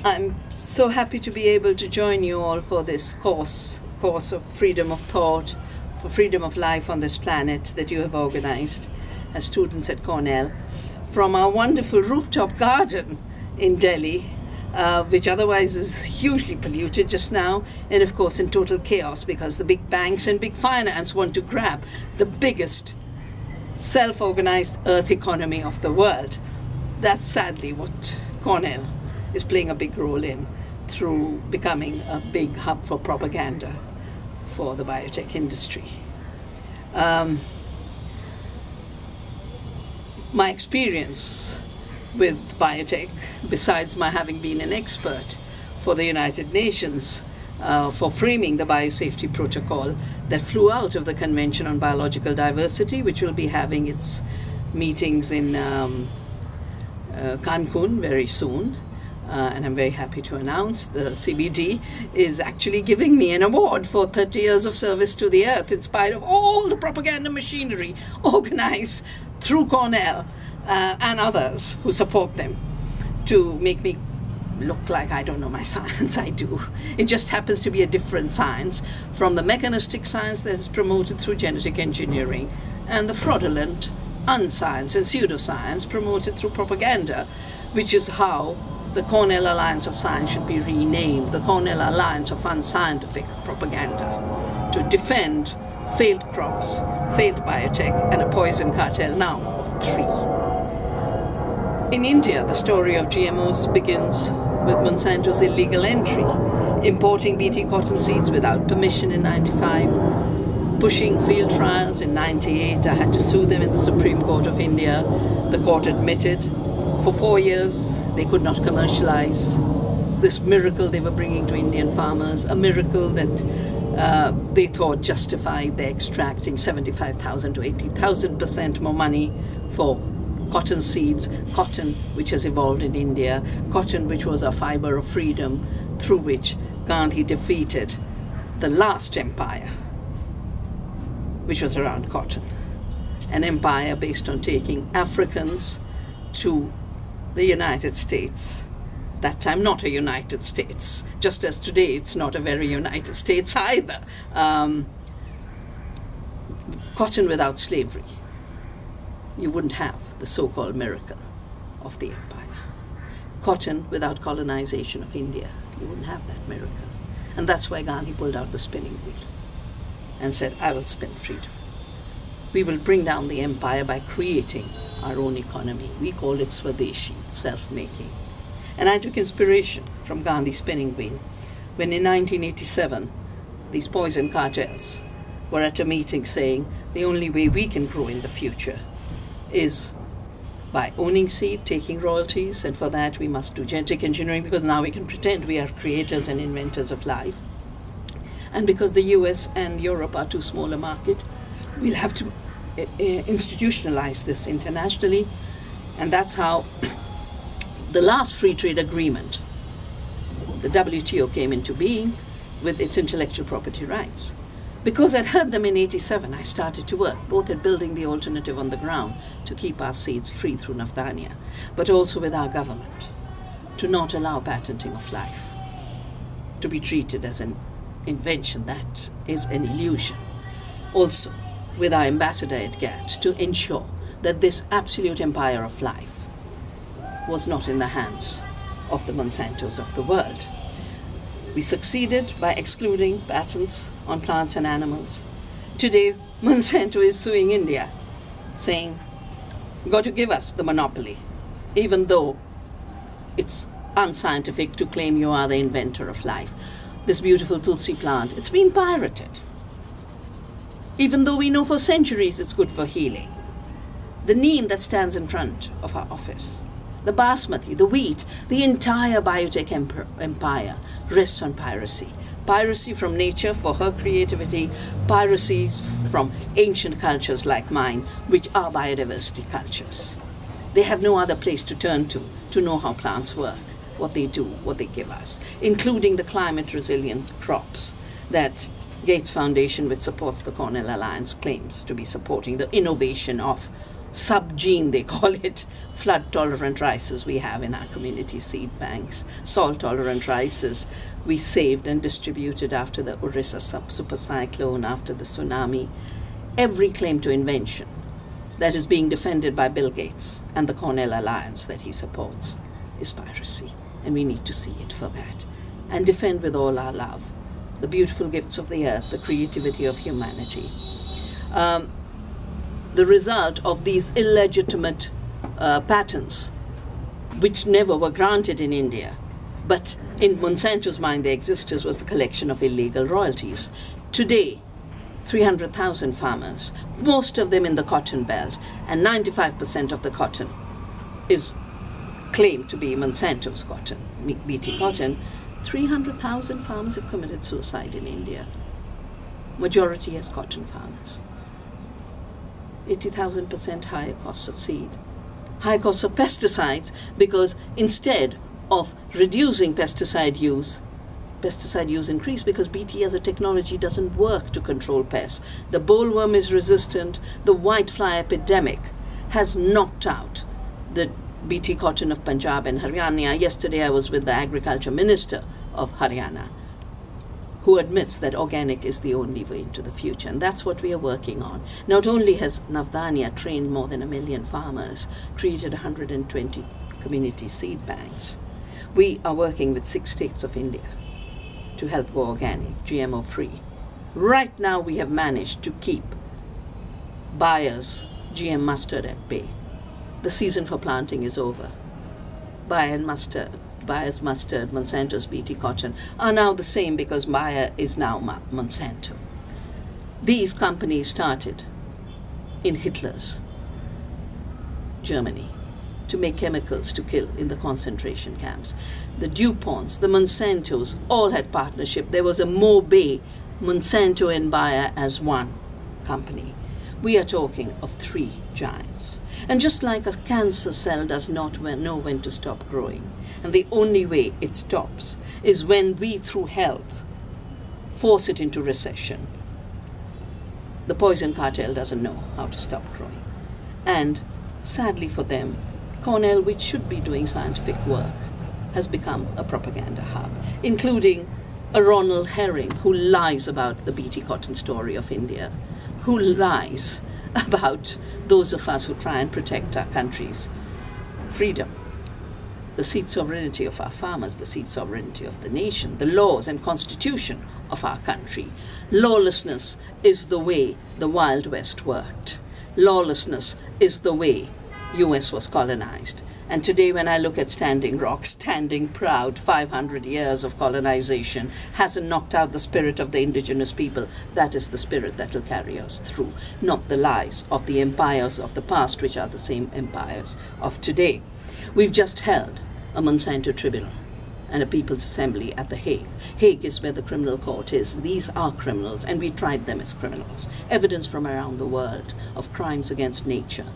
I'm so happy to be able to join you all for this course of freedom of thought, for freedom of life on this planet that you have organized as students at Cornell from our wonderful rooftop garden in Delhi, which otherwise is hugely polluted just now, and of course in total chaos because the big banks and big finance want to grab the biggest self-organized earth economy of the world. That's sadly what Cornell is playing a big role in, through becoming a big hub for propaganda for the biotech industry. My experience with biotech, besides my having been an expert for the United Nations for framing the biosafety protocol that flew out of the Convention on Biological Diversity, which will be having its meetings in Cancun very soon. And I'm very happy to announce the CBD is actually giving me an award for 30 years of service to the earth in spite of all the propaganda machinery organized through Cornell and others who support them to make me look like I don't know my science. I do. It just happens to be a different science from the mechanistic science that is promoted through genetic engineering and the fraudulent unscience and pseudoscience promoted through propaganda, which is how the Cornell Alliance of Science should be renamed the Cornell Alliance of Unscientific Propaganda, to defend failed crops, failed biotech, and a poison cartel now of 3. In India, the story of GMOs begins with Monsanto's illegal entry, importing Bt cotton seeds without permission in 95, pushing field trials in 98. I had to sue them in the Supreme Court of India. The court admitted for 4 years they could not commercialize this miracle they were bringing to Indian farmers, a miracle that they thought justified their extracting 75,000 to 80,000% more money for cotton seeds, cotton which has evolved in India, cotton which was a fiber of freedom through which Gandhi defeated the last empire, which was around cotton. An empire based on taking Africans to the United States. That time not a United States, just as today it's not a very United States either. Cotton without slavery, you wouldn't have the so-called miracle of the empire. Cotton without colonization of India, you wouldn't have that miracle. And that's why Gandhi pulled out the spinning wheel and said, I will spin freedom. We will bring down the empire by creating our own economy. We call it Swadeshi, self-making. And I took inspiration from Gandhi's spinning wheel when in 1987 these poison cartels were at a meeting saying the only way we can grow in the future is by owning seed, taking royalties, and for that we must do genetic engineering because now we can pretend we are creators and inventors of life. And because the US and Europe are too small a market, we'll have to institutionalize this internationally, and that's how the last free trade agreement, the WTO, came into being with its intellectual property rights. Because I'd heard them in 87, I started to work both at building the alternative on the ground to keep our seeds free through Navdanya, but also with our government to not allow patenting of life to be treated as an invention that is an illusion. Also, with our ambassador at GATT to ensure that this absolute empire of life was not in the hands of the Monsantos of the world. We succeeded by excluding patents on plants and animals. Today, Monsanto is suing India, saying, got to give us the monopoly, even though it's unscientific to claim you are the inventor of life. This beautiful Tulsi plant, it's been pirated, even though we know for centuries it's good for healing. The neem that stands in front of our office, the basmati, the wheat, the entire biotech empire rests on piracy. Piracy from nature for her creativity, piracies from ancient cultures like mine, which are biodiversity cultures. They have no other place to turn to know how plants work, what they do, what they give us, including the climate-resilient crops that Gates Foundation, which supports the Cornell Alliance, claims to be supporting the innovation of subgene, they call it, flood-tolerant rices we have in our community seed banks, salt-tolerant rices we saved and distributed after the Orissa super cyclone, after the tsunami. Every claim to invention that is being defended by Bill Gates and the Cornell alliance that he supports is piracy, and we need to see it for that and defend with all our love the beautiful gifts of the earth, the creativity of humanity. The result of these illegitimate patents, which never were granted in India, but in Monsanto's mind they existed, was the collection of illegal royalties. Today, 300,000 farmers, most of them in the cotton belt, and 95% of the cotton is claimed to be Monsanto's cotton, BT cotton. 300,000 farmers have committed suicide in India, majority as cotton farmers. 80,000% higher costs of seed, high costs of pesticides, because instead of reducing pesticide use increased because BT as a technology doesn't work to control pests. The bollworm is resistant. The whitefly epidemic has knocked out the BT cotton of Punjab and Haryana. Yesterday I was with the agriculture minister of Haryana, who admits that organic is the only way into the future, and that's what we are working on. Not only has Navdanya trained more than 1 million farmers, created 120 community seed banks, we are working with 6 states of India to help go organic, GMO-free. Right now we have managed to keep Bayer's GM mustard at bay. The season for planting is over. Bayer's mustard, Monsanto's BT cotton are now the same because Bayer is now Monsanto. These companies started in Hitler's Germany to make chemicals to kill in the concentration camps. The DuPonts, the Monsantos, all had partnership. There was a Mobay, Monsanto and Bayer as one company. We are talking of 3 giants. And just like a cancer cell does not know when to stop growing, and the only way it stops is when we, through health, force it into recession, the poison cartel doesn't know how to stop growing. And sadly for them, Cornell, which should be doing scientific work, has become a propaganda hub, including a Ronald Herring who lies about the BT cotton story of India, who lies about those of us who try and protect our country's freedom, the seed sovereignty of our farmers, the seed sovereignty of the nation, the laws and constitution of our country. Lawlessness is the way the Wild West worked. Lawlessness is the way US was colonized. And today when I look at Standing Rock, standing proud, 500 years of colonization hasn't knocked out the spirit of the indigenous people. That is the spirit that will carry us through, not the lies of the empires of the past, which are the same empires of today. We've just held a Monsanto tribunal and a People's Assembly at The Hague. Hague is where the criminal court is. These are criminals, and we tried them as criminals. Evidence from around the world of crimes against nature,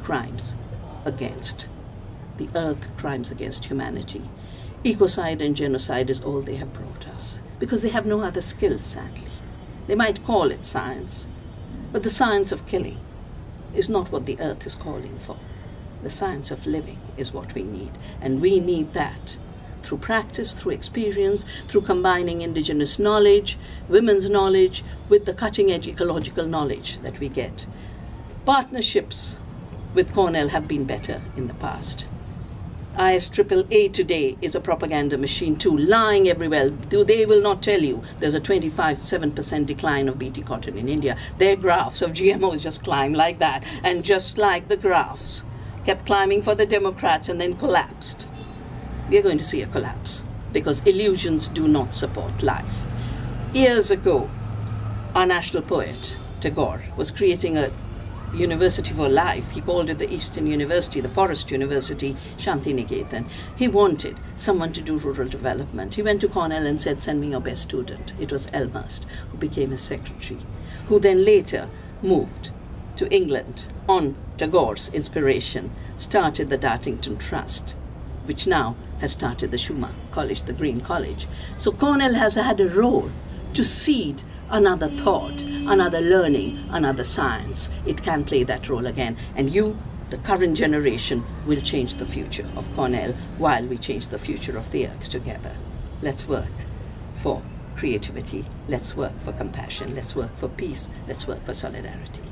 crimes against the earth, crimes against humanity. Ecocide and genocide is all they have brought us, because they have no other skills, sadly. They might call it science, but the science of killing is not what the earth is calling for. The science of living is what we need, and we need that through practice, through experience, through combining indigenous knowledge, women's knowledge, with the cutting-edge ecological knowledge that we get. Partnerships with Cornell have been better in the past. ISAAA today is a propaganda machine too, lying everywhere. They will not tell you there's a 7% decline of BT cotton in India. Their graphs of GMOs just climb like that, and just like the graphs kept climbing for the Democrats and then collapsed. We are going to see a collapse because illusions do not support life. Years ago, our national poet, Tagore, was creating a University for Life. He called it the Eastern University, the Forest University, Shantiniketan. He wanted someone to do rural development. He went to Cornell and said, send me your best student. It was Elmhurst, who became his secretary, who then later moved to England on Tagore's inspiration, started the Dartington Trust, which now has started the Schumann College, the Green College. So Cornell has had a role to seed another thought, another learning, another science. It can play that role again. And you, the current generation, will change the future of Cornell while we change the future of the earth together. Let's work for creativity. Let's work for compassion. Let's work for peace. Let's work for solidarity.